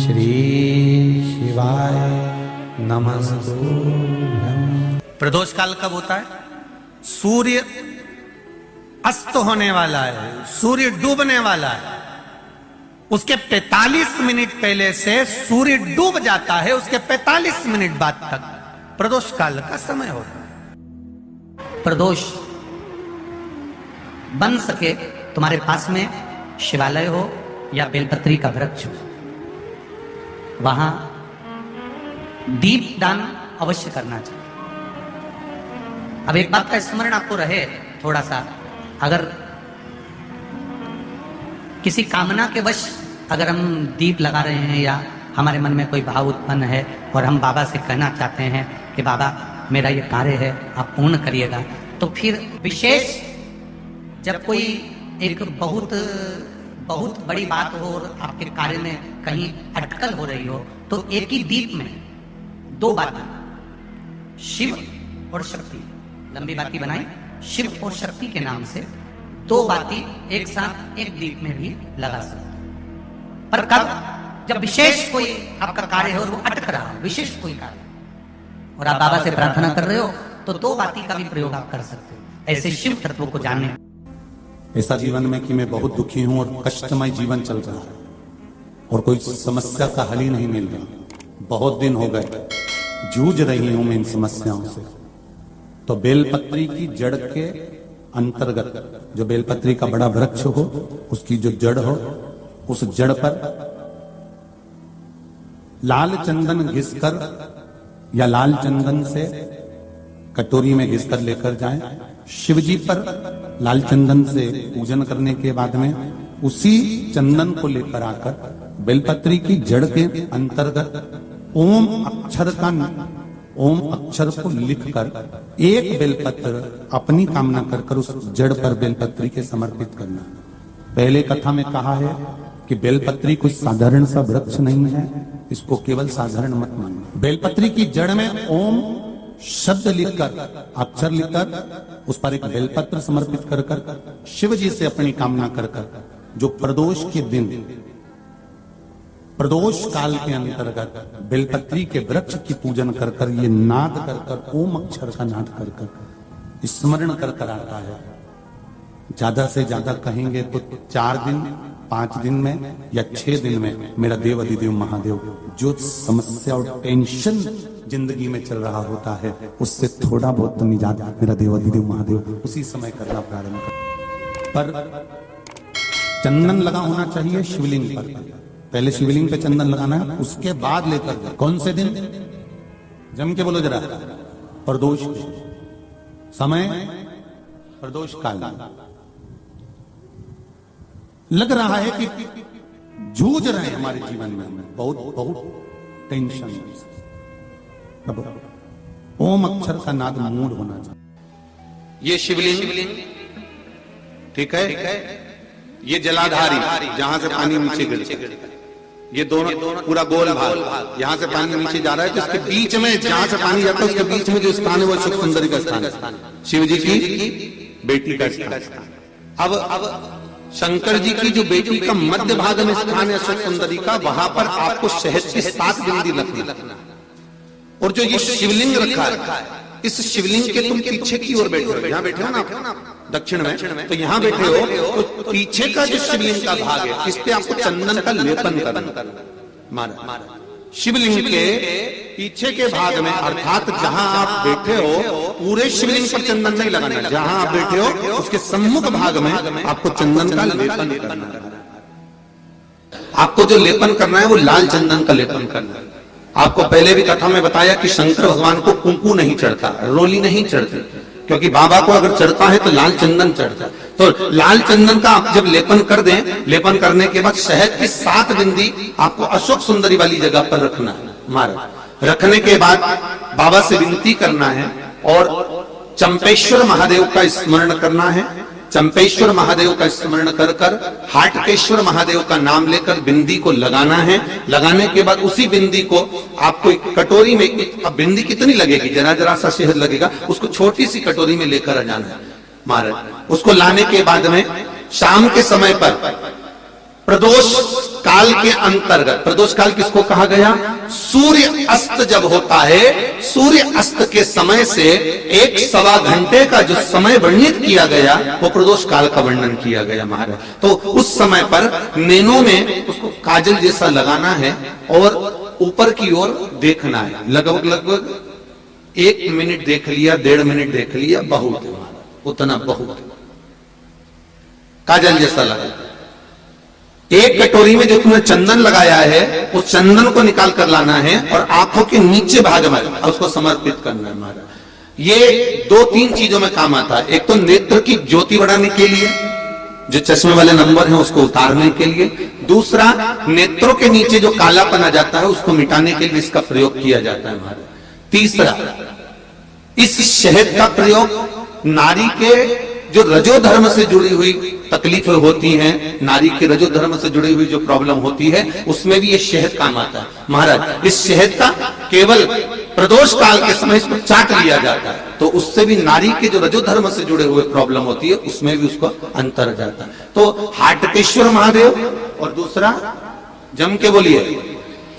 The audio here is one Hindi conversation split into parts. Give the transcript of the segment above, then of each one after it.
श्री शिवाय नमस्तुभ्यं। प्रदोष काल कब होता है? सूर्य अस्त होने वाला है, सूर्य डूबने वाला है, उसके 45 मिनट पहले से सूर्य डूब जाता है, उसके 45 मिनट बाद तक प्रदोष काल का समय होता है। प्रदोष बन सके तुम्हारे पास में शिवालय हो या बेलपत्री का वृक्ष हो, वहां दीप दान अवश्य करना चाहिए। अब एक बात का स्मरण आपको रहे थोड़ा सा, अगर किसी कामना के वश अगर हम दीप लगा रहे हैं या हमारे मन में कोई भाव उत्पन्न है और हम बाबा से कहना चाहते हैं कि बाबा मेरा ये कार्य है आप पूर्ण करिएगा, तो फिर विशेष जब कोई एक बहुत बड़ी बात हो और आपके कार्य में कहीं अटकल हो रही हो, तो एक ही दीप में दो बातें, शिव और शक्ति, लंबी बाती बनाई, शिव और शक्ति के नाम से दो बाती एक साथ एक दीप में भी लगा सकते हैं। पर कब? जब विशेष कोई आपका कार्य हो और वो अटक रहा हो, विशेष कोई कार्य, और आप बाबा से प्रार्थना कर रहे हो, तो दो बाती का भी प्रयोग आप कर सकते हो। ऐसे शिव तत्वों को जानने। ऐसा जीवन में कि मैं बहुत दुखी हूं और कष्टमय जीवन चल रहा है और कोई समस्या का हल ही नहीं मिल रहा, बहुत दिन हो गए जूझ रही हूं मैं इन समस्याओं से, तो बेलपत्री की जड़ के अंतर्गत, जो बेलपत्री का बड़ा वृक्ष हो उसकी जो जड़ हो, उस जड़ पर लाल चंदन घिसकर या लाल चंदन से कटोरी में घिसकर लेकर जाएं, शिवजी पर लाल चंदन से पूजन करने के बाद में उसी चंदन को लेकर आकर बेलपत्री की जड़ के अंतर्गत ओम अक्षर को लिखकर एक बेलपत्र अपनी कामना कर उस जड़ पर बेलपत्री के समर्पित करना। पहले कथा में कहा है कि बेलपत्री कोई साधारण सा वृक्ष नहीं है, इसको केवल साधारण मत मानो। बेलपत्री की जड़ में ओम शब्द लिखकर, अक्षर लिखकर उस पर एक बेलपत्र समर्पित कर शिव जी से अपनी कामना कर जो प्रदोष के दिन, प्रदोष काल के अंतर्गत बेलपत्री के वृक्ष की पूजन कर ये नाद कर ओम अक्षर का नाद कर स्मरण कर आता है। ज्यादा से ज्यादा कहेंगे तो 4 दिन 5 दिन में या 6 दिन में मेरा देव अधिदेव महादेव, जो समस्या और टेंशन जिंदगी में चल रहा होता है उससे थोड़ा बहुत तो निजात मेरा देव अधिदेव महादेव उसी समय करना प्रारंभ कर। पर चंदन लगा होना चाहिए शिवलिंग पर, पहले शिवलिंग पे चंदन लगाना है, उसके बाद लेकर कौन से दिन, जम के बोलो जरा, प्रदोष समय, प्रदोष काल। लग रहा है कि जूझ रहे हैं हमारे जीवन में, बहुत टेंशन। ओम अक्षर का नाद मूड होना चाहिए। ये शिवलिंग ठीक है, ये जलाधारी जहां से पानी नीचे गिरता है, ये दोनों पूरा गोल भाग, यहाँ से पानी नीचे जा रहा है, तो इसके बीच में जहां से पानी जाता है उसके बीच में जो स्थान है वो सुख सुंदरी का स्थान है, शिव जी की बेटी का स्थान। अब शंकर जी की जो बेटी का मध्य भाग में स्थान है सुख सुंदरी का, वहां पर आपको शहद की 7 बिंदी रखना। और जो ये शिवलिंग रखा है, इस शिवलिंग के तुम पीछे की ओर बैठे हो, यहाँ बैठे हो ना आप दक्षिण में, तो यहाँ बैठे हो, तो पीछे का जो शिवलिंग का भाग है इस पे आपको चंदन का लेपन करना। मारा शिवलिंग के पीछे के भाग में, अर्थात जहां आप बैठे हो पूरे शिवलिंग पर चंदन नहीं लगाना, जहां आप बैठे हो उसके सम्मुख भाग में आपको चंदन का लेपन करना है। आपको जो लेपन करना है वो लाल चंदन का लेपन करना है। आपको पहले भी कथा में बताया कि शंकर भगवान को कुंकू नहीं चढ़ता, रोली नहीं चढ़ती, क्योंकि बाबा को अगर चढ़ता है तो लाल चंदन चढ़ता है। तो लाल चंदन का आप जब लेपन कर दें, लेपन करने के बाद शहद की 7 बिंदी आपको अशोक सुंदरी वाली जगह पर रखना है। मारा रखने के बाद बाबा से विनती करना है और चंपेश्वर महादेव का स्मरण करना है। चंपेश्वर महादेव का स्मरण कर हाटकेश्वर महादेव का नाम लेकर बिंदी को लगाना है। लगाने के बाद उसी बिंदी को आपको एक कटोरी में, अब बिंदी कितनी लगेगी, जरा जरा सा शहद लगेगा, उसको छोटी सी कटोरी में लेकर आ जाना है महाराज। उसको लाने के बाद में शाम के समय पर प्रदोष काल के अंतर्गत, प्रदोष काल किसको कहा गया? सूर्य अस्त जब होता है, सूर्य अस्त के समय से 1-1.25 घंटे का जो समय वर्णित किया गया वो प्रदोष काल का वर्णन किया गया महाराज। तो उस समय पर नैनों में उसको काजल जैसा लगाना है और ऊपर की ओर देखना है। लगभग 1 मिनट देख लिया, 1.5 मिनट देख लिया, बहुत है महाराज, उतना बहुत है। काजल जैसा लगा। एक कटोरी में जो तुमने चंदन लगाया है उस चंदन को निकाल कर लाना है और आंखों के नीचे भाग में उसको समर्पित करना है महाराज। ये 2-3 चीजों में काम आता है। एक तो नेत्र की ज्योति बढ़ाने के लिए, जो चश्मे वाले नंबर हैं उसको उतारने के लिए। दूसरा, नेत्रों के नीचे जो कालापन आ जाता है उसको मिटाने के लिए इसका प्रयोग किया जाता है महाराज। तीसरा, इस शहद का प्रयोग नारी के जो रजो धर्म से जुड़ी हुई तकलीफें होती हैं, नारी के रजो धर्म से जुड़ी हुई जो प्रॉब्लम होती है उसमें भी ये शहद काम आता है महाराज। इस शहद का केवल प्रदोष काल के समय इसको चाट लिया जाता है तो उससे भी नारी के जो रजो धर्म से जुड़े हुए प्रॉब्लम होती है उसमें भी उसको अंतर जाता है। तो हाटकेश्वर महादेव और दूसरा जम के बोलिए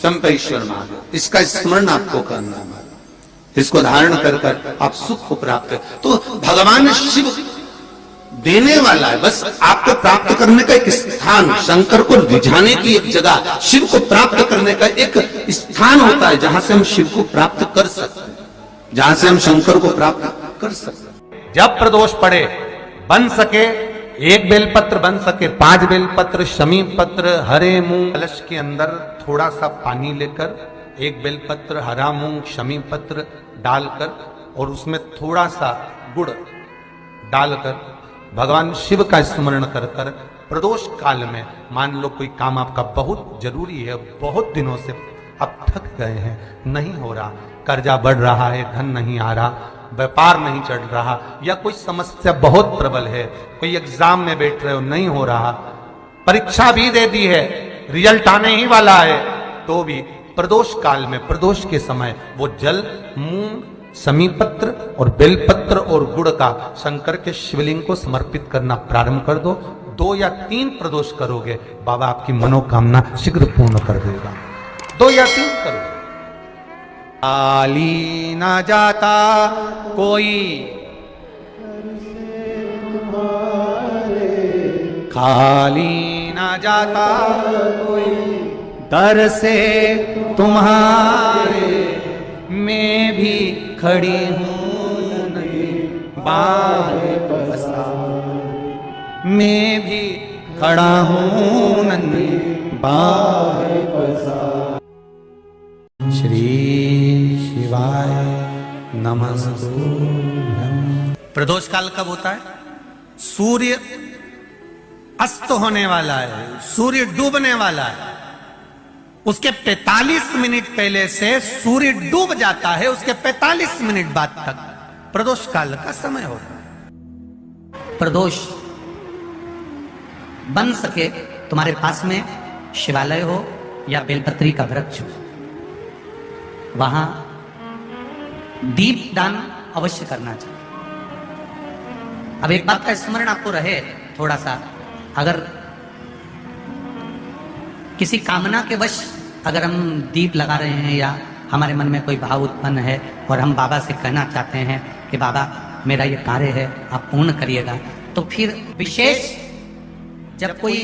चंपेश्वर महादेव, इसका स्मरण आपको करना है महाराज। इसको धारण कर आप सुख को प्राप्त कर। तो भगवान शिव देने वाला है, बस आपको प्राप्त करने का एक स्थान, शंकर को रिझाने की एक जगह, शिव को प्राप्त करने का एक स्थान होता है जहां से हम शिव को प्राप्त कर सकते हैं, जहां से हम शंकर को प्राप्त कर सकते हैं। जब प्रदोष पड़े, बन सके 1 बेलपत्र, बन सके 5 बेलपत्र, शमी पत्र, हरे मूंग, कलश के अंदर थोड़ा सा पानी लेकर 1 बेलपत्र, हरा मूंग, शमी पत्र डालकर और उसमें थोड़ा सा गुड़ डालकर भगवान शिव का स्मरण कर कर प्रदोष काल में, मान लो कोई काम आपका बहुत जरूरी है, बहुत दिनों से आप थक गए हैं, नहीं हो रहा, कर्जा बढ़ रहा है, धन नहीं आ रहा, व्यापार नहीं चढ़ रहा, या कोई समस्या बहुत प्रबल है, कोई एग्जाम में बैठ रहे हो नहीं हो रहा, परीक्षा भी दे दी है, रिजल्ट आने ही वाला है, तो भी प्रदोष काल में, प्रदोष के समय वो जल, मूंग, समीपत्र और बेलपत्र और गुड़ का शंकर के शिवलिंग को समर्पित करना प्रारंभ कर दो। 2 या 3 प्रदोष करोगे, बाबा आपकी मनोकामना शीघ्र पूर्ण कर देगा। 2 या 3 करो। खाली ना जाता कोई, खाली ना जाता कोई, दर से तुम्हारे मैं भी खड़ी हूं नहीं बाहें पसार, मैं भी खड़ा हूं नहीं बाहें पसार। श्री शिवाय नमस्तुभ्यं। प्रदोष काल कब होता है? सूर्य अस्त होने वाला है, सूर्य डूबने वाला है, उसके 45 मिनट पहले से सूर्य डूब जाता है, उसके 45 मिनट बाद तक प्रदोष काल का समय होता है। प्रदोष बन सके तुम्हारे पास में शिवालय हो या बेलपत्री का वृक्ष हो, वहां दीप दान अवश्य करना चाहिए। अब एक बात का स्मरण आपको रहे थोड़ा सा, अगर किसी कामना के वश अगर हम दीप लगा रहे हैं या हमारे मन में कोई भाव उत्पन्न है और हम बाबा से कहना चाहते हैं कि बाबा मेरा ये कार्य है आप पूर्ण करिएगा, तो फिर विशेष जब कोई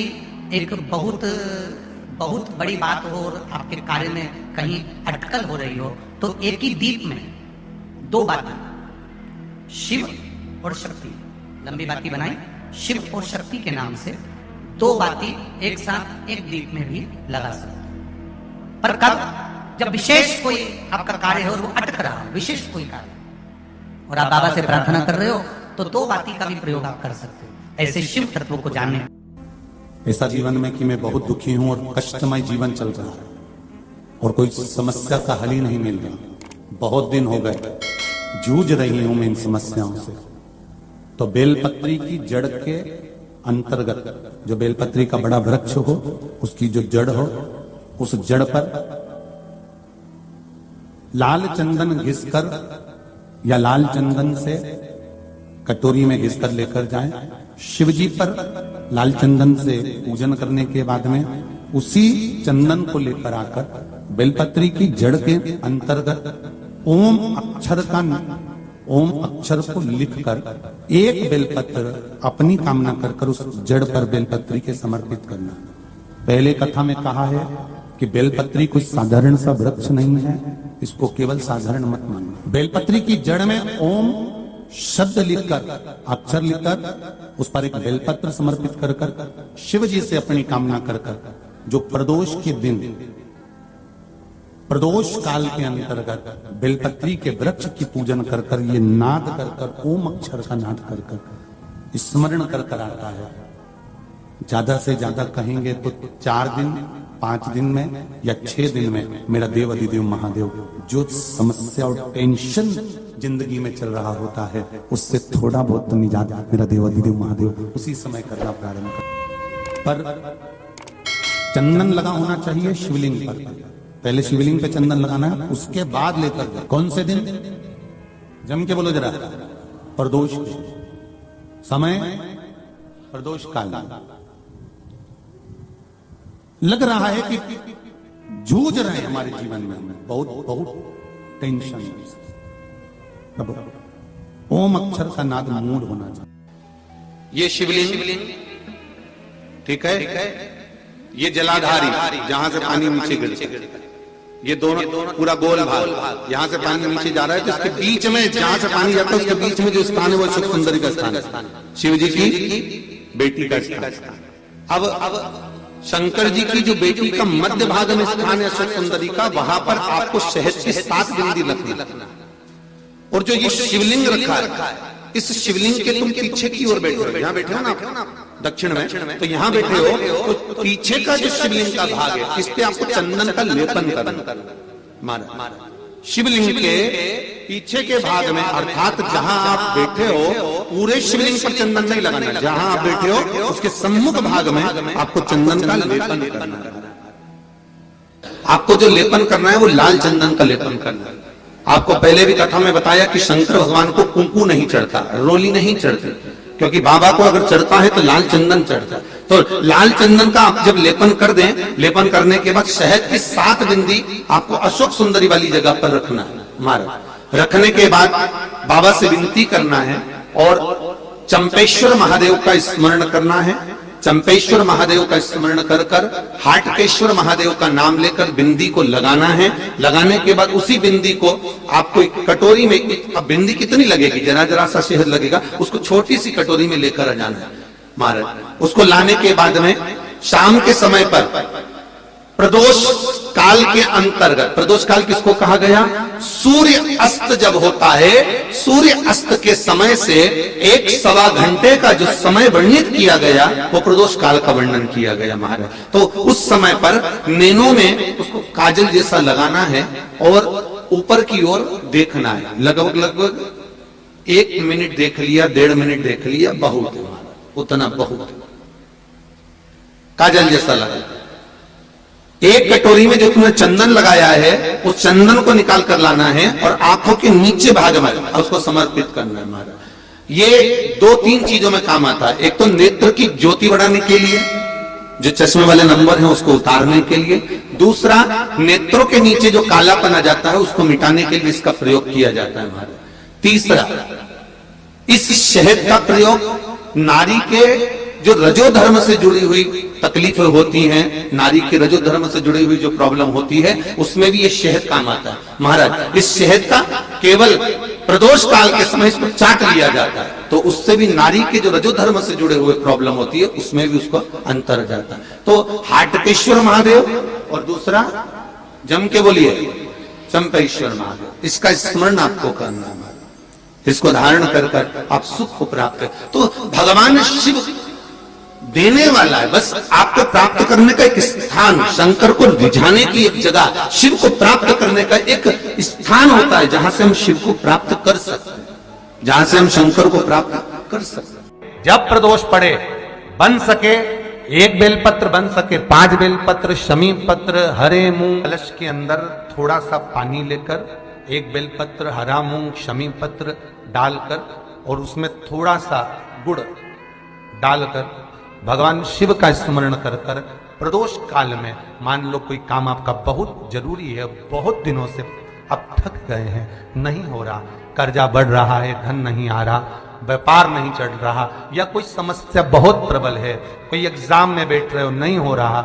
एक बहुत बहुत बड़ी बात हो और आपके कार्य में कहीं अटकल हो रही हो, तो एक ही दीप में 2 बातें, शिव और शक्ति, लंबी बाती बनाई, शिव और शक्ति के नाम से 2 बाती एक साथ एक दीप में भी लगा सकते। पर कब? जब विशेष कोई आपका कार्य है और वो अटक रहा हो, विशेष कोई कार्य, और आप बाबा से प्रार्थना कर रहे हो, तो 2 बाती का भी प्रयोग आप कर सकते हो। ऐसे शिव तत्व को जानने। ऐसा जीवन में कि मैं बहुत दुखी हूं और कष्टमय जीवन चल रहा है और कोई समस्या का हल ही नहीं मिल रहा, बहुत दिन हो गए जूझ रही हूं मैं इन समस्याओं से, तो बेलपत्री की जड़ के अंतर्गत, जो बेलपत्री का बड़ा वृक्ष हो उसकी जो जड़ हो, उस जड़ पर लाल चंदन घिसकर या लाल चंदन से कटोरी में घिसकर लेकर जाएं, शिवजी पर लाल चंदन से पूजन करने के बाद में उसी चंदन को लेकर आकर बेलपत्री की जड़ के अंतर्गत ओम अक्षर को लिखकर एक बेलपत्र अपनी कामना कर उस जड़ पर बेलपत्री के समर्पित करना। पहले कथा में कहा है कि बेलपत्री कोई साधारण सा वृक्ष नहीं है, इसको केवल साधारण मत मानो। बेलपत्री की जड़ में ओम शब्द लिखकर, अक्षर लिखकर उस पर एक बेलपत्र समर्पित कर शिव जी से अपनी कामना कर जो प्रदोष के दिन, प्रदोष काल के अंतर्गत बेलपत्री के वृक्ष की पूजन कर ये नाद कर ओम अक्षर का नाद कर स्मरण कर आता है। ज्यादा से ज्यादा कहेंगे तो 4 दिन 5 दिन में या 6 दिन में मेरा देव अधिदेव महादेव जो समस्या और टेंशन जिंदगी में चल रहा होता है उससे थोड़ा बहुत तो निजात मेरा देव अधिदेव महादेव उसी समय करना प्रारंभ कर। पर चंदन लगा होना चाहिए शिवलिंग पर। पहले शिवलिंग पे चंदन लगाना है, उसके बाद लेकर कौन से दिन, जम के बोलो जरा, प्रदोष समय, प्रदोष काल। लग रहा है कि जूझ रहे हैं हमारे जीवन में, बहुत बहुत टेंशन। ओम अक्षर का नाद मूड होना चाहिए। ये शिवलिंग, ठीक है, ये जलाधारी जहां से पानी नीचे गिरता है, ये दोनों पूरा गोल भाग, यहां से पानी नीचे जा रहा है तो इसके बीच में जहां से पानी जाता है उसके बीच में जो स्थान है वो सुख सुंदरी का स्थान है, शिव जी की बेटी का स्थान। अब शंकर जी की जो बेटी का मध्य भाग में स्थान है सुख सुंदरी का, वहां पर आपको शहद की 7 बिंदी रखना। और जो ये शिवलिंग रखा है, इस शिवलिंग के तुम पीछे की ओर बैठे हो, यहाँ बैठे हो ना दक्षिण में, तो यहाँ बैठे हो तो पीछे का जो शिवलिंग का भाग है इस पे आपको चंदन का लेपन करना। मारा शिवलिंग के पीछे के भाग में, अर्थात जहां आप बैठे हो पूरे शिवलिंग पर चंदन नहीं लगाना, जहां आप बैठे हो उसके सम्मुख भाग में आपको चंदन का लेपन करना है। आपको जो लेपन करना है वो लाल चंदन का लेपन करना है। आपको पहले भी कथा में बताया कि शंकर भगवान को कुंकू नहीं चढ़ता, रोली नहीं चढ़ती, क्योंकि बाबा को अगर चढ़ता है तो लाल चंदन चढ़ता है। तो लाल चंदन का आप जब लेपन कर दें, लेपन करने के बाद शहद की 7 बिंदी आपको अशोक सुंदरी वाली जगह पर रखना है। हमारा रखने के बाद बाबा से विनती करना है और चंपेश्वर महादेव का स्मरण करना है। चंपेश्वर महादेव का स्मरण कर हाटकेश्वर महादेव का नाम लेकर बिंदी को लगाना है। लगाने के बाद उसी बिंदी को आपको एक कटोरी में, अब बिंदी कितनी लगेगी, जरा जरा सा शहद लगेगा, उसको छोटी सी कटोरी में लेकर आ जाना है महाराज। उसको लाने के बाद में शाम के समय पर प्रदोष काल के अंतर्गत, प्रदोष काल किसको कहा गया, सूर्य अस्त जब होता है, सूर्य अस्त के समय से 1-1.25 घंटे का जो समय वर्णित किया गया वो प्रदोष काल का वर्णन किया गया महाराज। तो उस समय पर नैनों में उसको काजल जैसा लगाना है और ऊपर की ओर देखना है। लगभग 1 मिनट देख लिया, 1.5 मिनट देख लिया, बहुत है महाराज, उतना बहुत काजल जैसा लगा। एक कटोरी में जो तुमने चंदन लगाया है उस चंदन को निकाल कर लाना है और आंखों के नीचे भाग में उसको समर्पित करना है महाराज। ये 2-3 चीजों में काम आता है। एक तो नेत्र की ज्योति बढ़ाने के लिए, जो चश्मे वाले नंबर हैं उसको उतारने के लिए। दूसरा, नेत्रों के नीचे जो कालापन आ जाता है उसको मिटाने के लिए इसका प्रयोग किया जाता है महाराज। तीसरा, इस शहद का प्रयोग नारी के जो रजो धर्म से जुड़ी हुई तकलीफें होती हैं, नारी के रजो धर्म से जुड़ी हुई जो प्रॉब्लम होती है उसमें भी ये शहद काम आता है महाराज। इस शहद का केवल प्रदोष काल के समय इसको चाट लिया जाता है तो उससे भी नारी के जो रजो धर्म से जुड़े हुए प्रॉब्लम होती है उसमें भी उसको अंतर जाता है। तो हाटकेश्वर महादेव और दूसरा जम के बोलिए चंपेश्वर महादेव, इसका स्मरण आपको करना है। इसको धारण कर आप सुख को प्राप्त कर। तो भगवान शिव देने वाला है, बस आपको प्राप्त करने का एक स्थान, शंकर को रिझाने की एक जगह, शिव को प्राप्त करने का एक स्थान होता है जहां से हम शिव को प्राप्त कर सकते हैं, जहां से हम शंकर को प्राप्त कर सकते हैं। जब प्रदोष पड़े, बन सके 1 बेलपत्र, बन सके 5 बेलपत्र, शमी पत्र, हरे मूंग, कलश के अंदर थोड़ा सा पानी लेकर 1 बेलपत्र, हरा मूंग, शमी पत्र डालकर और उसमें थोड़ा सा गुड़ डालकर भगवान शिव का स्मरण कर कर प्रदोष काल में, मान लो कोई काम आपका बहुत जरूरी है, बहुत दिनों से आप थक गए हैं, नहीं हो रहा, कर्जा बढ़ रहा है, धन नहीं आ रहा, व्यापार नहीं चढ़ रहा, या कोई समस्या बहुत प्रबल है, कोई एग्जाम में बैठ रहे हो नहीं हो रहा,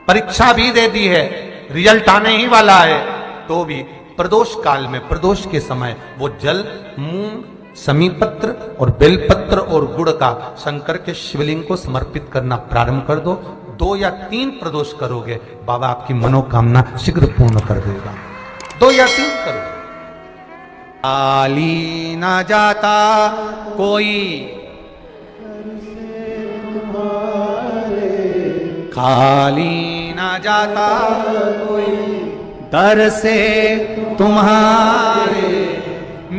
परीक्षा भी दे दी है, रिजल्ट आने ही वाला है, तो भी प्रदोष काल में, प्रदोष के समय वो जल, मूंग, समीपत्र और बेलपत्र और गुड़ का शंकर के शिवलिंग को समर्पित करना प्रारंभ कर दो। 2 या 3 प्रदोष करोगे, बाबा आपकी मनोकामना शीघ्र पूर्ण कर देगा। 2 या 3 करो। खाली ना जाता कोई, खाली ना जाता कोई, दर से तुम्हारे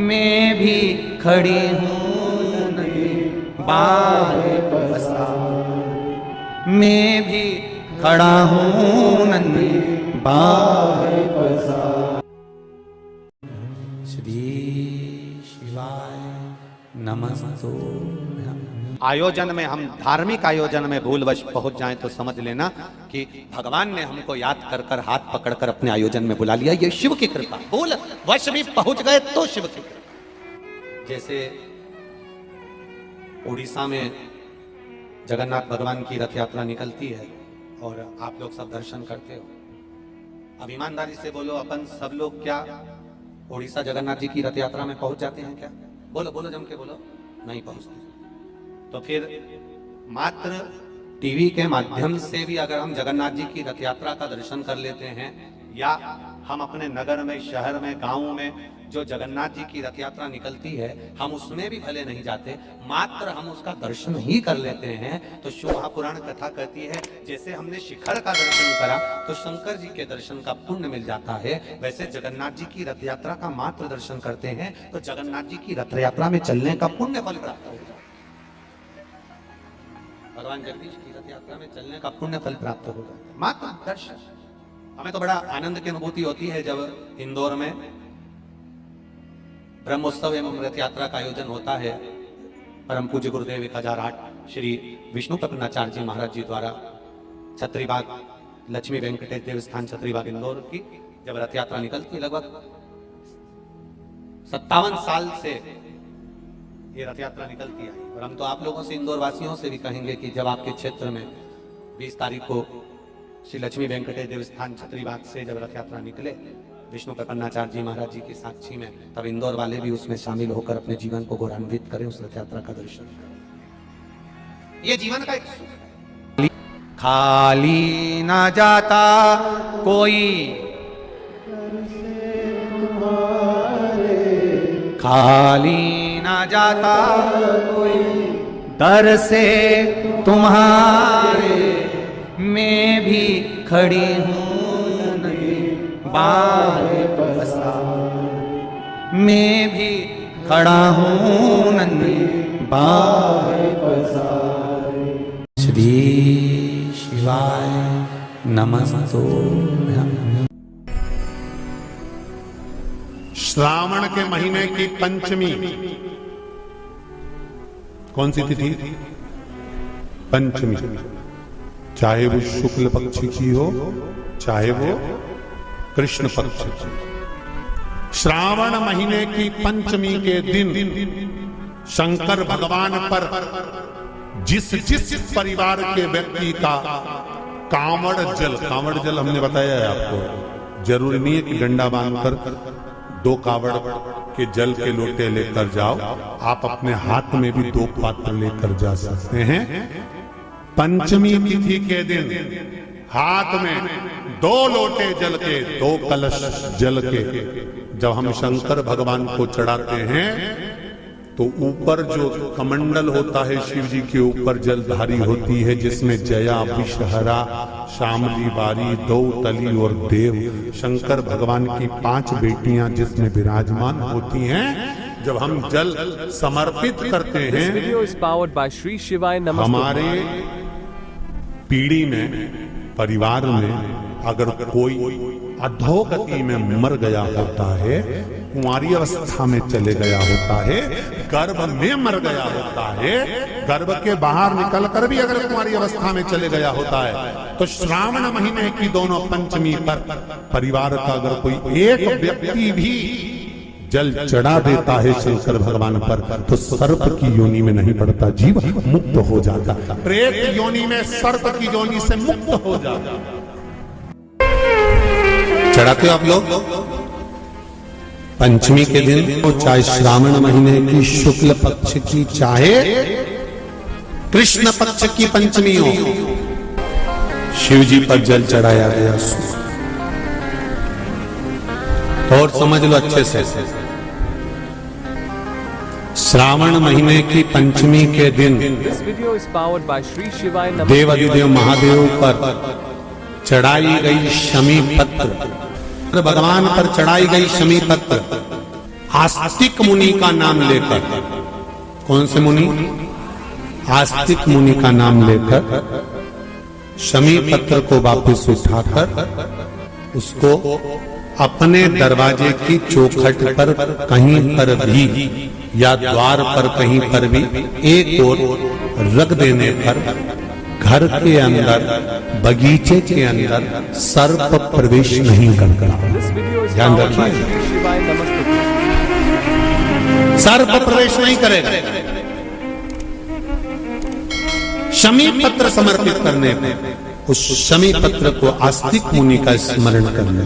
मैं भी खड़ी हूं नहीं, बाहें पसार मैं भी खड़ा हूं नहीं, बाहें पसार। श्री शिवाय नमस्तु। आयोजन में, हम धार्मिक आयोजन में भूलवश पहुंच जाएं तो समझ लेना कि भगवान ने हमको याद कर कर, हाथ पकड़कर अपने आयोजन में बुला लिया। ये शिव की कृपा। भूलवश भी पहुंच गए तो शिव की कृपा। जैसे उड़ीसा में जगन्नाथ भगवान की रथ यात्रा निकलती है और आप लोग सब दर्शन करते हो। अब ईमानदारी से बोलो, अपन सब लोग क्या उड़ीसा जगन्नाथ जी की रथ यात्रा में पहुंच जाते हैं क्या? बोलो बोलो, जम के बोलो। नहीं पहुंचते। तो फिर मात्र टीवी के माध्यम से भी अगर हम जगन्नाथ जी की रथ यात्रा का दर्शन कर लेते हैं, या हम अपने नगर में, शहर में, गांव में जो जगन्नाथ जी की रथ यात्रा निकलती है, हम उसमें भी भले नहीं जाते, मात्र हम उसका दर्शन ही कर लेते हैं, तो शिव महापुराण कथा कहती है जैसे हमने शिखर का दर्शन करा तो शंकर जी के दर्शन का पुण्य मिल जाता है, वैसे जगन्नाथ जी की रथ यात्रा का मात्र दर्शन करते हैं तो जगन्नाथ जी की रथ यात्रा में चलने का पुण्य फल प्राप्त होगा। भगवान जगदीश की रथ यात्रा में चलने का पुण्य फल प्राप्त होगा, मात्र दर्शन। हमें तो बड़ा आनंद की अनुभूति होती है जब इंदौर में ब्रह्मोत्सव एवं रथ यात्रा का आयोजन होता है। परम पूज्य गुरुदेव 1008 श्री विष्णु प्रपन्नाचार्य जी महाराज जी द्वारा छत्रीबाग लक्ष्मी वेंकटेश देवस्थान छत्रीबाग इंदौर की जब रथ यात्रा निकलती है, लगभग 57 साल से ये रथ यात्रा निकलती है। और हम तो आप लोगों से, इंदौर वासियों से भी कहेंगे कि जब आपके क्षेत्र में 20 तारीख को श्री लक्ष्मी वेंकटेश देवस्थान छत्रीबाग से जब रथ यात्रा निकले विष्णु प्रपन्नाचार्य जी महाराज जी की साक्षी में, तब इंदौर वाले भी उसमें शामिल होकर अपने जीवन को गौरवान्वित करें, उस रथ यात्रा का दर्शन करें। ये जीवन का एक खाली ना जाता कोई, खाली ना जाता कोई, दर से तुम्हारे मैं भी खड़ी हूं नहीं, बाहें पसार मैं भी खड़ा हूं नहीं, बाहें पसार। श्री शिवाय नमस्तु। श्रावण के महीने की पंचमी कौन सी तिथि? पंचमी। चाहे वो शुक्ल पक्ष की हो, चाहे वो कृष्ण पक्ष की। श्रावण महीने की पंचमी के दिन शंकर भगवान पर जिस जिस परिवार के व्यक्ति का कांवड़ जल हमने बताया है आपको, जरूरी नहीं है कि डंडा बांधकर 2 कावड़ के जल के लोटे लेकर जाओ, आप अपने हाथ में भी 2 पात्र लेकर जा सकते हैं। पंचमी तिथि के दिन हाथ में 2 लोटे जल के, 2 कलश जल के जब हम शंकर भगवान को चढ़ाते हैं तो ऊपर जो कमंडल होता है शिव जी के ऊपर जलधारी होती है, जिसमें जया, विषहरा, शामली, बारी, दौतली और देव, शंकर भगवान की 5 बेटियां जिसमें विराजमान होती हैं, जब हम जल समर्पित करते हैं, हमारे पीढ़ी में, परिवार में अगर कोई अधोगति में मर गया होता है, कुंवारी अवस्था में चले गया होता है, गर्भ में मर गया होता है, गर्भ के बाहर निकलकर भी अगर कुंवारी अवस्था में चले गया होता है, तो श्रावण महीने की दोनों पंचमी पर परिवार का अगर कोई एक व्यक्ति भी जल चढ़ा देता है शंकर भगवान पर, तो सर्प की योनि में नहीं पड़ता, जीव मुक्त हो जाता, प्रेत योनि में सर्प की योनि से मुक्त हो जाता। चढ़ाते हो आप लोग पंचमी के दिन, तो चाहे श्रावण महीने की शुक्ल पक्ष की, चाहे कृष्ण पक्ष की पंचमी हो, शिव जी पर जल चढ़ाया गया। और समझ लो अच्छे से, श्रावण महीने की पंचमी के दिन देवाधिदेव महादेव पर चढ़ाई गई शमी पत्र, भगवान पर चढ़ाई गई शमी पत्र आस्तिक मुनि का नाम लेकर, कौन से मुनि? आस्तिक मुनि का नाम लेकर शमी पत्र को वापस उठाकर उसको अपने दरवाजे की चौखट पर कहीं पर भी या द्वार पर कहीं पर भी एक ओर रख देने पर घर के अंदर, बगीचे के अंदर सर्प प्रवेश नहीं करता। ध्यान रखिए, सर्प प्रवेश नहीं करेगा। शमी पत्र समर्पित करने पर, उस शमी पत्र को आस्तिक मुनि का स्मरण करने,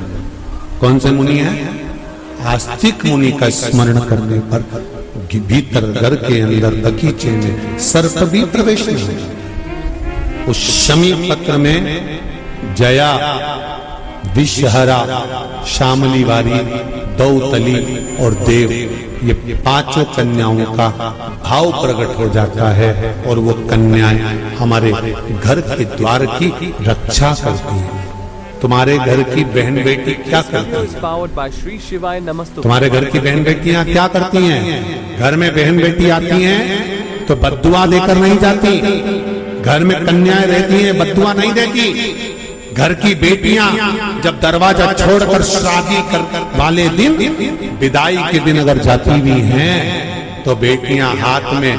कौन से मुनि है? आस्तिक मुनि का स्मरण करने पर भीतर घर के अंदर बगीचे में सर्प भी प्रवेश नहीं होगा। उस शमी पत्र में जया, विषहरा, शामली वारी, दौतली और देव, ये पांचों कन्याओं का भाव प्रकट हो जाता है और वो कन्याएं हमारे घर के द्वार की रक्षा करती हैं। तुम्हारे घर की बहन बेटी क्या करती है? तुम्हारे घर की बहन बेटियां क्या करती हैं? घर में बहन बेटी आती हैं तो बद्दुआ देकर नहीं जाती। घर में कन्याएं रहती हैं, बद्दुआ नहीं देती। घर की बेटियां जब दरवाजा छोड़कर शादी कर वाले दिन, विदाई के दिन अगर जाती भी हैं, तो बेटियां हाथ में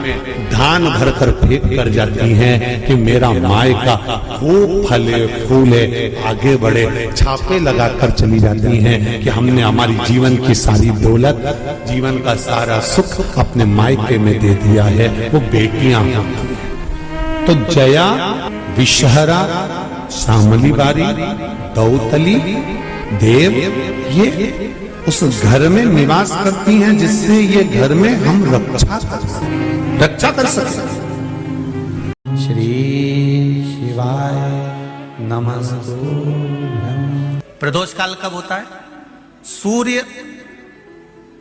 धान भरकर फेंक कर जाती हैं कि मेरा मायका खूब फले फूले, आगे बढ़े, छापे लगाकर चली जाती हैं कि हमने हमारी जीवन की सारी दौलत, जीवन का सारा सुख अपने मायके में दे दिया है। वो बेटियां होती हैं। तो जया, विषहरा, शामली बारी, दौतली, देव, ये उस घर में निवास करती हैं जिससे ये घर में हम रक्षा कर सकें। श्री शिवाय नमस्तुभ्यं। प्रदोष काल कब होता है? सूर्य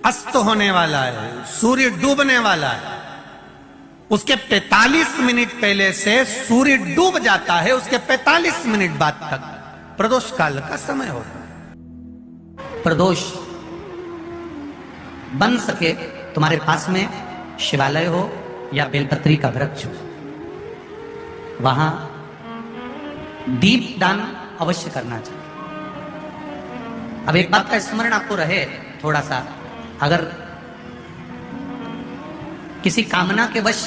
अस्त होने वाला है, सूर्य डूबने वाला है, उसके 45 मिनट पहले से सूर्य डूब जाता है, उसके 45 मिनट बाद तक प्रदोष काल का समय होता है। प्रदोष बन सके तुम्हारे पास में शिवालय हो या बेलपत्री का वृक्ष हो, वहां दीप दान अवश्य करना चाहिए। अब एक बात का स्मरण आपको रहे थोड़ा सा, अगर किसी कामना के वश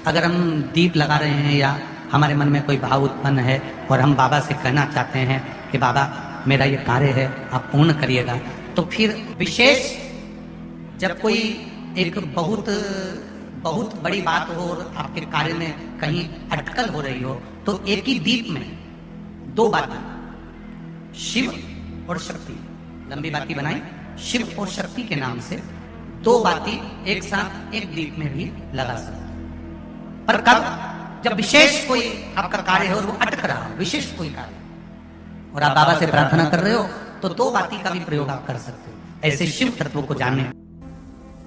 अगर हम दीप लगा रहे हैं या हमारे मन में कोई भाव उत्पन्न है और हम बाबा से कहना चाहते हैं कि बाबा मेरा ये कार्य है आप पूर्ण करिएगा, तो फिर विशेष जब कोई एक बहुत बड़ी बात हो और आपके कार्य में कहीं अटकल हो रही हो, तो एक ही दीप में दो बातें, शिव और शक्ति, लंबी बाती बनाई, शिव और शक्ति के नाम से दो बाती एक साथ एक दीप में भी लगा सकते। पर कब? जब विशेष कोई आपका कार्य है और वो अटक रहा हो, विशेष कोई कार्य, और आप बाबा से प्रार्थना कर रहे हो, तो दो बाती का भी प्रयोग आप कर सकते हो। ऐसे शिव तत्व को जाने।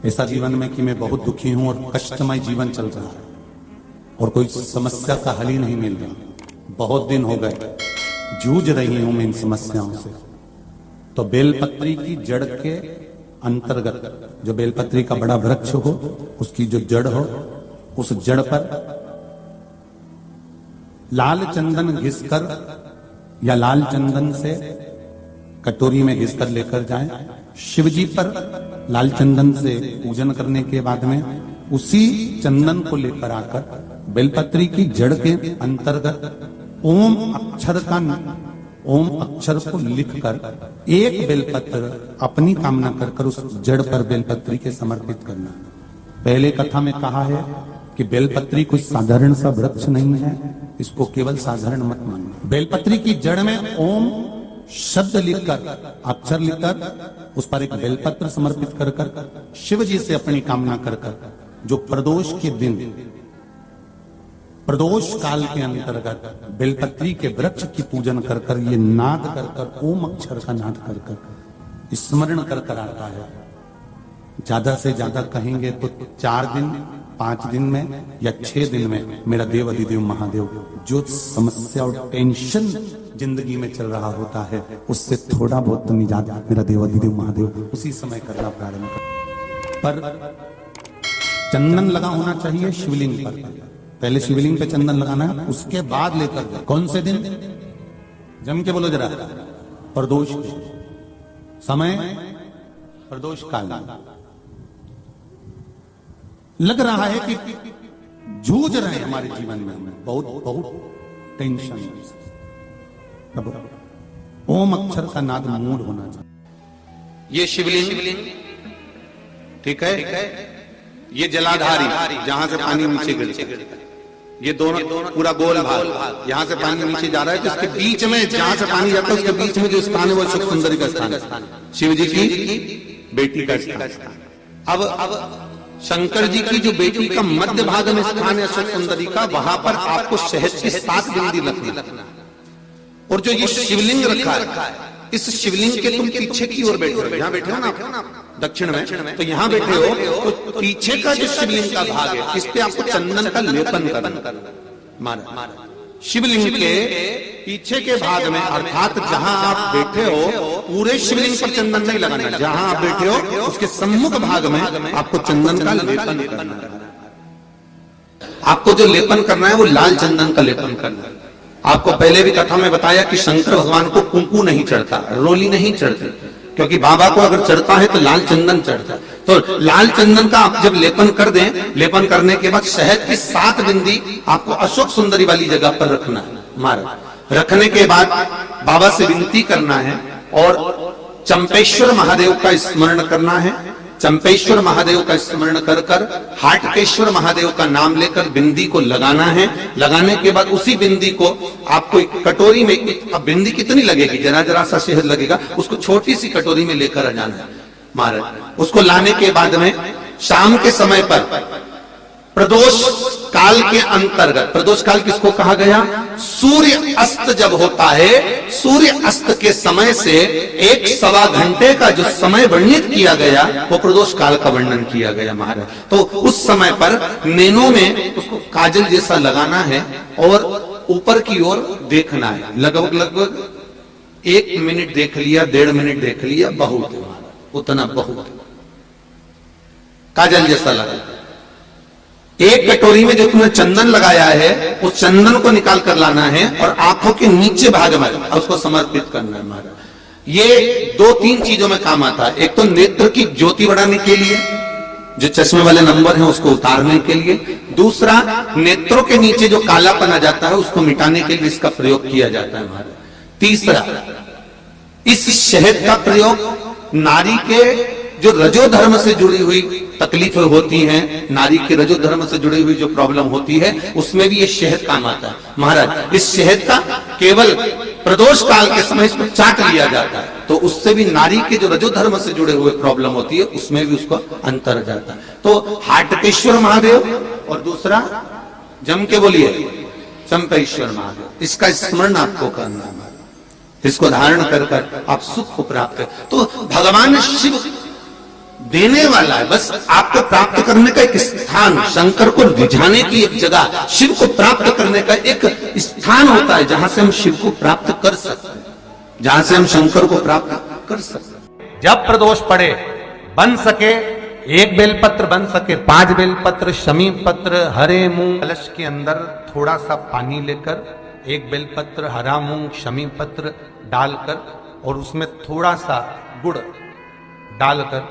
ऐसा जीवन में कि मैं बहुत दुखी हूं और कष्टमय जीवन चल रहा है और कोई समस्या का हल ही नहीं मिल रहा, बहुत दिन हो गए जूझ रही हूं मैं इन समस्याओं से, तो बेलपत्री की जड़ के अंतर्गत, जो बेलपत्री का बड़ा वृक्ष हो, उसकी जो जड़ हो, उस जड़ पर लाल चंदन घिसकर या लाल चंदन से कटोरी में घिस कर लेकर जाएं। शिव जी पर लाल चंदन से पूजन करने के बाद में उसी चंदन को लेकर आकर बेलपत्री की जड़ के अंतर्गत ओम अक्षर को लिखकर एक बेलपत्र अपनी कामना कर उस जड़ पर बेलपत्री के समर्पित करना। पहले कथा में कहा है कि बेलपत्री कोई साधारण सा वृक्ष नहीं है, इसको केवल साधारण मत मानना। बेलपत्री की जड़ में ओम शब्द लिखकर, अक्षर लिखकर उस पर एक बेलपत्र समर्पित कर शिव जी से अपनी कामना कर जो प्रदोष के दिन, प्रदोष काल के अंतर्गत बेलपत्री के वृक्ष की पूजन कर ये नाद कर ओम अक्षर का नाद कर स्मरण कर आता है। ज्यादा से ज्यादा कहेंगे तो 4 दिन 5 दिन में या 6 दिन में मेरा देव अधिदेव महादेव जो समस्या और टेंशन जिंदगी में चल रहा होता है उससे थोड़ा बहुत तो निजात मेरा देव अधिदेव महादेव उसी समय करना प्रारंभ कर। पर चंदन लगा होना चाहिए शिवलिंग पर। पहले शिवलिंग पे चंदन लगाना है, उसके बाद लेकर कौन से दिन, जम के बोलो जरा, प्रदोष समय, प्रदोष काल। लग रहा है कि जूझ रहे हैं हमारे जीवन में, बहुत बहुत टेंशन। ओम अक्षर का नाद मूड होना चाहिए। ये शिवलिंग ठीक है, ये जलाधारी जहां से पानी नीचे गिरता है, ये दोनों पूरा गोल भाग, यहां से पानी नीचे जा रहा है तो इसके बीच में जहां से पानी जाता है उसके बीच में जो स्थान है वो अशोक सुंदरी का स्थान है, शिव जी की बेटी का स्थान। अब शंकर जी की जो बेटी का मध्य भाग में स्थान है अशोक सुंदरी का, वहां पर आपको शहद की 7 बिंदी रखना। और जो ये शिवलिंग रखा है, इस शिवलिंग के तुम पीछे की ओर बैठे हो, यहाँ बैठे हो ना दक्षिण में, तो यहाँ बैठे हो तो पीछे का जो शिवलिंग का भाग है इस पे आपको चंदन का लेपन करना। मारा शिवलिंग के पीछे के भाग में, अर्थात जहां आप बैठे हो पूरे शिवलिंग पर चंदन नहीं लगाना, जहां आप बैठे हो उसके सम्मुख भाग में आपको चंदन का लेपन करना है। आपको जो लेपन करना है वो लाल चंदन का लेपन करना है। आपको पहले भी कथा में बताया कि शंकर भगवान को कुंकू नहीं चढ़ता, रोली नहीं चढ़ती, क्योंकि बाबा को अगर चढ़ता है तो लाल चंदन चढ़ता है। तो लाल चंदन का आप जब लेपन कर दें, लेपन करने के बाद शहद की 7 बिंदी आपको अशोक सुंदरी वाली जगह पर रखना है। महाराज रखने के बाद बाबा से विनती करना है और चंपेश्वर महादेव का स्मरण करना है। चंपेश्वर महादेव का स्मरण कर हाटकेश्वर महादेव का नाम लेकर बिंदी को लगाना है। लगाने के बाद उसी बिंदी को आपको एक कटोरी में, अब बिंदी कितनी लगेगी, जरा जरा सा शहद लगेगा, उसको छोटी सी कटोरी में लेकर आ जाना है। महाराज उसको लाने के बाद में शाम के समय पर प्रदोष काल के अंतर्गत, प्रदोष काल किसको कहा गया, सूर्य अस्त जब होता है, सूर्य अस्त के समय से 1-1.25 घंटे का जो समय वर्णित किया गया वो प्रदोष काल का वर्णन किया गया महाराज। तो उस समय पर नैनों में उसको काजल जैसा लगाना है और ऊपर की ओर देखना है। लगभग 1 मिनट देख लिया, 1.5 मिनट देख लिया, बहुत है महाराज, उतना बहुत काजल जैसा लगा। एक कटोरी में जो तुमने चंदन लगाया है उस चंदन को निकाल कर लाना है और आंखों के नीचे भाग में उसको समर्पित करना है महाराज। ये 2-3 चीजों में काम आता है। एक तो नेत्र की ज्योति बढ़ाने के लिए, जो चश्मे वाले नंबर हैं उसको उतारने के लिए। दूसरा, नेत्रों के नीचे जो कालापन आ जाता है उसको मिटाने के लिए इसका प्रयोग किया जाता है महाराज। तीसरा, इस शहद का प्रयोग नारी के जो रजो धर्म से जुड़ी हुई तकलीफें होती हैं, नारी के रजो धर्म से जुड़ी हुई जो प्रॉब्लम होती है उसमें भी ये शहद काम आता है महाराज। इस शहद का केवल प्रदोष काल के समय इसको चाट लिया जाता है तो उससे भी नारी के जो रजो धर्म से जुड़े हुए प्रॉब्लम होती है उसमें भी उसको अंतर जाता है। तो हाटकेश्वर महादेव और दूसरा जम के बोलिए चंपेश्वर महादेव, इसका स्मरण आपको करना है। इसको धारण कर आप सुख को प्राप्त कर। तो भगवान शिव देने वाला है, बस आपको प्राप्त करने का एक स्थान, शंकर को रिझाने की एक जगह, शिव को प्राप्त करने का एक स्थान होता है जहां से हम शिव को प्राप्त कर सकते हैं, जहां से हम शंकर को प्राप्त कर सकते हैं। जब प्रदोष पड़े, बन सके 1 बेलपत्र, बन सके 5 बेलपत्र, शमी पत्र, हरे मूंग, कलश के अंदर थोड़ा सा पानी लेकर 1 बेलपत्र, हरा मूंग, शमी पत्र डालकर और उसमें थोड़ा सा गुड़ डालकर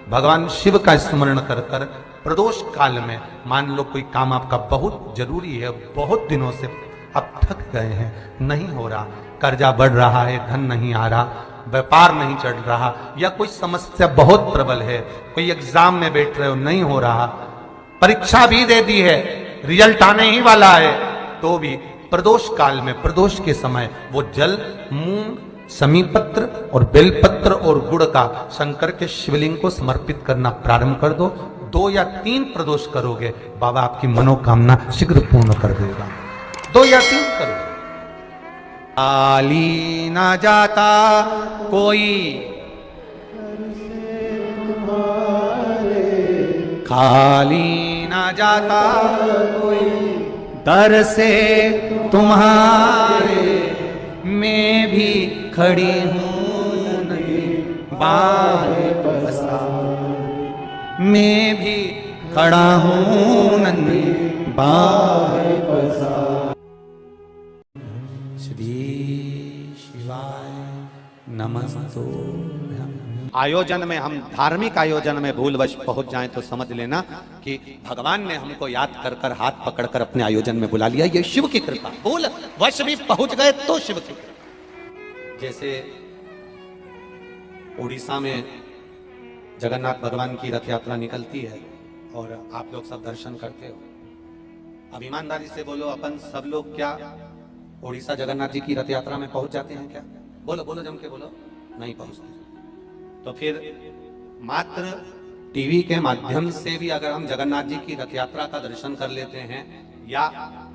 भगवान शिव का स्मरण कर कर प्रदोष काल में, मान लो कोई काम आपका बहुत जरूरी है, बहुत दिनों से आप थक गए हैं, नहीं हो रहा, कर्जा बढ़ रहा है, धन नहीं आ रहा, व्यापार नहीं चढ़ रहा, या कोई समस्या बहुत प्रबल है, कोई एग्जाम में बैठ रहे हो नहीं हो रहा, परीक्षा भी दे दी है, रिजल्ट आने ही वाला है, तो भी प्रदोष काल में, प्रदोष के समय वो जल मूंग, समीपत्र और बेलपत्र और गुड़ का शंकर के शिवलिंग को समर्पित करना प्रारंभ कर दो। 2 या 3 प्रदोष करोगे, बाबा आपकी मनोकामना शीघ्र पूर्ण कर देगा। 2 या 3 करो। खाली ना जाता कोई, खाली ना जाता कोई, दर से तुम्हारे मैं भी खड़ी हूं नहीं, बाहें पसार मैं भी खड़ा हूं नहीं, बाहें पसार। श्री शिवाय नमस्तु। आयोजन में, हम धार्मिक आयोजन में भूलवश पहुंच जाएं तो समझ लेना कि भगवान ने हमको याद कर कर हाथ पकड़कर अपने आयोजन में बुला लिया। ये शिव की कृपा। भूलवश भी पहुंच गए तो शिव की कृपा। जैसे उड़ीसा में जगन्नाथ भगवान की रथ यात्रा निकलती है और आप लोग सब दर्शन करते हो। अब ईमानदारी से बोलो, अपन सब लोग क्या उड़ीसा जगन्नाथ जी की रथ यात्रा में पहुंच जाते हैं क्या? बोलो बोलो, जम के बोलो। नहीं पहुंचते। तो फिर मात्र टीवी के माध्यम से भी अगर हम जगन्नाथ जी की रथ यात्रा का दर्शन कर लेते हैं, या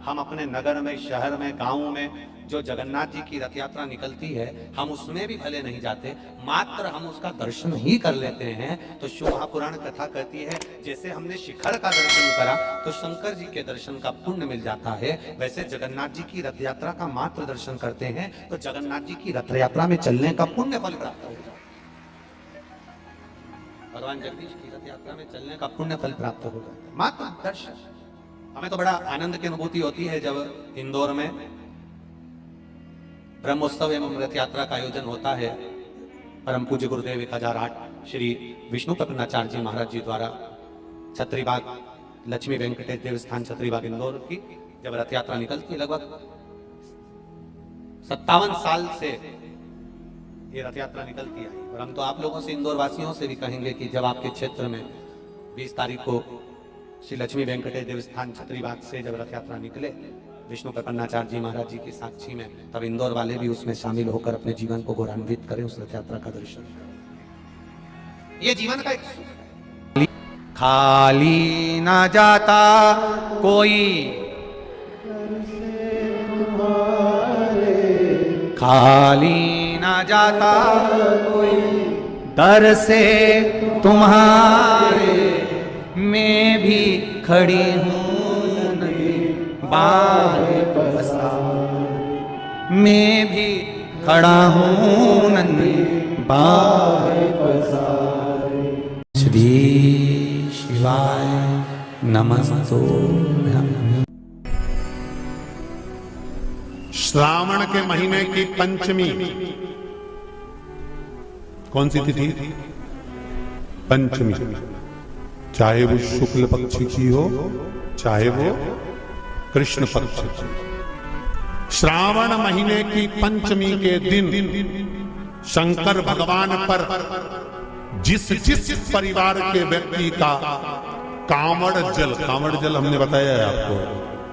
हम अपने नगर में, शहर में, गांव में जो जगन्नाथ जी की रथ यात्रा निकलती है, हम उसमें भी भले नहीं जाते, मात्र हम उसका दर्शन ही कर लेते हैं, तो शिव महापुराण कथा कहती है जैसे हमने शिखर का दर्शन करा तो शंकर जी के दर्शन का पुण्य मिल जाता है, वैसे जगन्नाथ जी की रथ यात्रा का मात्र दर्शन करते हैं तो जगन्नाथ जी की रथ यात्रा में चलने का पुण्य फल प्राप्त होता है। भगवान जगदीश की रथ यात्रा में चलने का पुण्य फल प्राप्त हो जाता है, मात्र दर्शन। हमें तो बड़ा आनंद की अनुभूति होती है जब इंदौर में ब्रह्मोत्सव एवं रथ यात्रा का आयोजन होता है। परम पूज्य गुरुदेव 1008 श्री विष्णु प्रपन्नाचार्य जी महाराज जी द्वारा छत्रीबाग लक्ष्मी वेंकटेश देवस्थान छत्रीबाग इंदौर की जब रथ यात्रा निकलती है, लगभग 57 साल से ये रथ यात्रा निकलती है। और हम तो आप लोगों से, इंदौर वासियों से भी कहेंगे कि जब आपके क्षेत्र में 20 तारीख को श्री लक्ष्मी वेंकटेश देवस्थान छत्रीबाग से जब रथ यात्रा निकले विष्णु प्रपन्नाचार्य जी महाराज जी की साक्षी में, तब इंदौर वाले भी उसमें शामिल होकर अपने जीवन को गौरवान्वित करें, उस रथ यात्रा का दर्शन करें। ये जीवन का एक सुख है। खाली ना जाता कोई, खाली ना जाता कोई, दर से तुम्हारे मैं भी खड़ी हूं नहीं, बाहें पसार मैं भी खड़ा हूं नहीं, बाहें पसार। श्री शिवाय नमस्तु। श्रावण के महीने की पंचमी कौन सी तिथि? पंचमी। चाहे वो शुक्ल पक्ष की हो, चाहे वो कृष्ण पक्ष की। श्रावण महीने की पंचमी के दिन शंकर भगवान पर जिस जिस परिवार के व्यक्ति का कांवड़ जल हमने बताया है आपको,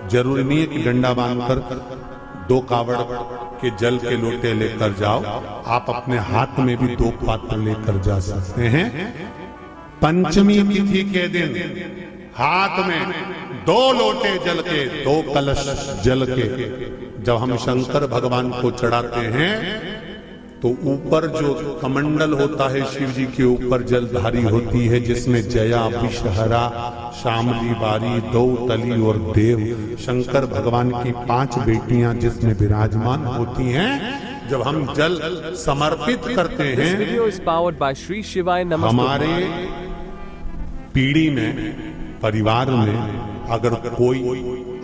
जरूरी नहीं है कि डंडा बांधकर 2 कावड़ के जल के लोटे लेकर जाओ, आप अपने हाथ में भी 2 पात्र लेकर जा सकते हैं। पंचमी तिथि के दिन हाथ में 2 लोटे जल के, 2 कलश जल के जब हम शंकर भगवान को चढ़ाते हैं तो ऊपर जो कमंडल होता है शिव जी के ऊपर जलधारी होती है, जिसमें जया, विषहरा, शामली, बारी, दौतली और देव, शंकर भगवान की 5 बेटियां जिसमें विराजमान होती हैं। जब हम जल समर्पित करते हैं, हमारे पीढ़ी में, परिवार में अगर कोई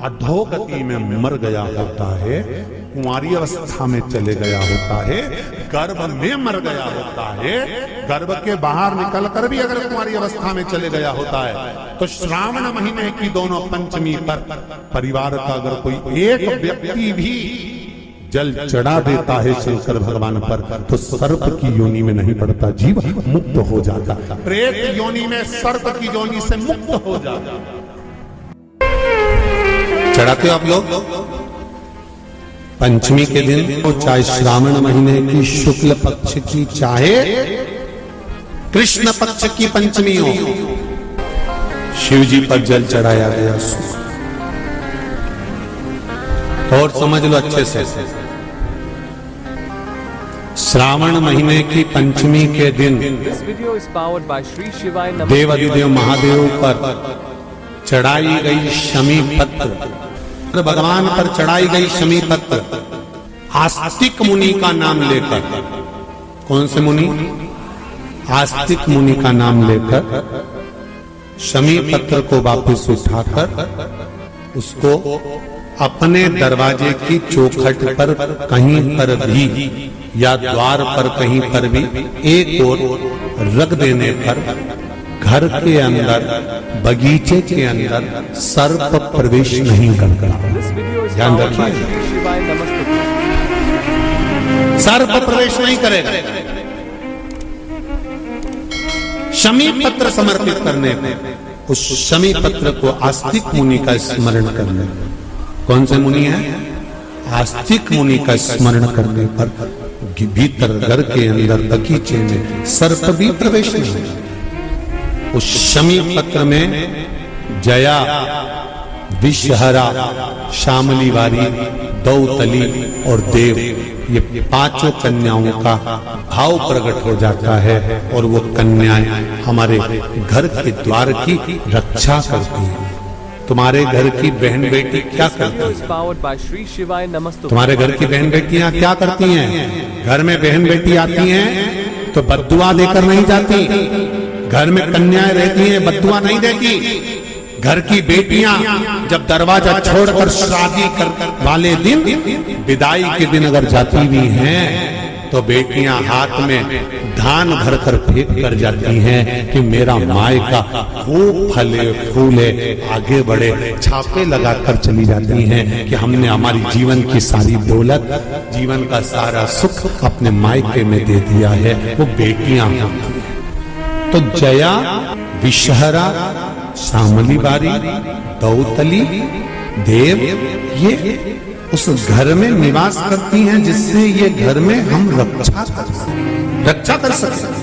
अधोगति में मर गया होता है, कुंवारी अवस्था में चले गया होता है, गर्भ में मर गया होता है, गर्भ के बाहर निकलकर भी अगर कुंवारी अवस्था में चले गया होता है, तो श्रावण महीने की दोनों पंचमी पर परिवार का अगर कोई एक व्यक्ति भी जल चढ़ा देता है शंकर भगवान पर, तो सर्प की योनि में नहीं पड़ता, जीव मुक्त हो जाता, प्रेत योनि में सर्प की योनि से मुक्त हो जाता। चढ़ाते हो आप लोग पंचमी के दिन, तो चाहे श्रावण महीने की शुक्ल पक्ष की, चाहे कृष्ण पक्ष की पंचमी हो, शिव जी पर जल चढ़ाया गया। और समझ लो अच्छे से, श्रावण महीने की पंचमी के दिन देवाधिदेव महादेव पर चढ़ाई गई शमी पत्र, भगवान पर चढ़ाई गई शमी पत्र आस्तिक मुनि का नाम लेकर, कौन से मुनि? आस्तिक मुनि का नाम लेकर शमी पत्र को वापस उठाकर उसको अपने दरवाजे की चौखट पर कहीं पर भी या द्वार पर कहीं पर भी एक ओर रख देने पर घर के अंदर, बगीचे के अंदर सर्प प्रवेश नहीं करता। ध्यान रखिए, सर्प प्रवेश नहीं करेगा। शमी पत्र समर्पित करने पर उस शमी पत्र को आस्तिक मुनि का स्मरण करने, कौन से मुनि है? आस्तिक मुनि का स्मरण करने पर भीतर घर के अंदर बगीचे में सर्प भी प्रवेश नहीं। उस शमी पत्र में जया, विषहरा, शामलीवारी, दौतली और देव, ये पांचों कन्याओं का भाव प्रकट हो जाता है और वो कन्याएं हमारे घर के द्वार की रक्षा करती हैं। तुम्हारे घर की बहन बेटी क्या करती है? तुम्हारे घर की बहन बेटियां क्या करती हैं? घर में बहन बेटी आती हैं तो बद्दुआ देकर नहीं जाती। घर में कन्याएं रहती हैं, बद्दुआ नहीं देती। घर की बेटियां जब दरवाजा छोड़कर शादी कर वाले दिन, विदाई के दिन अगर जाती भी हैं, तो बेटियां हाथ में धान भरकर फेंक कर जाती हैं कि मेरा मायका खूब फले फूले, आगे बढ़े। छापे लगाकर चली जाती हैं कि हमने हमारी जीवन की सारी दौलत, जीवन का सारा सुख अपने मायके में दे दिया है। वो बेटियां होती हैं। तो जया, विषहरा, शामलीवारी, दौतली, देव, ये उस घर में निवास करती हैं जिससे ये घर में हम रक्षा कर सकें।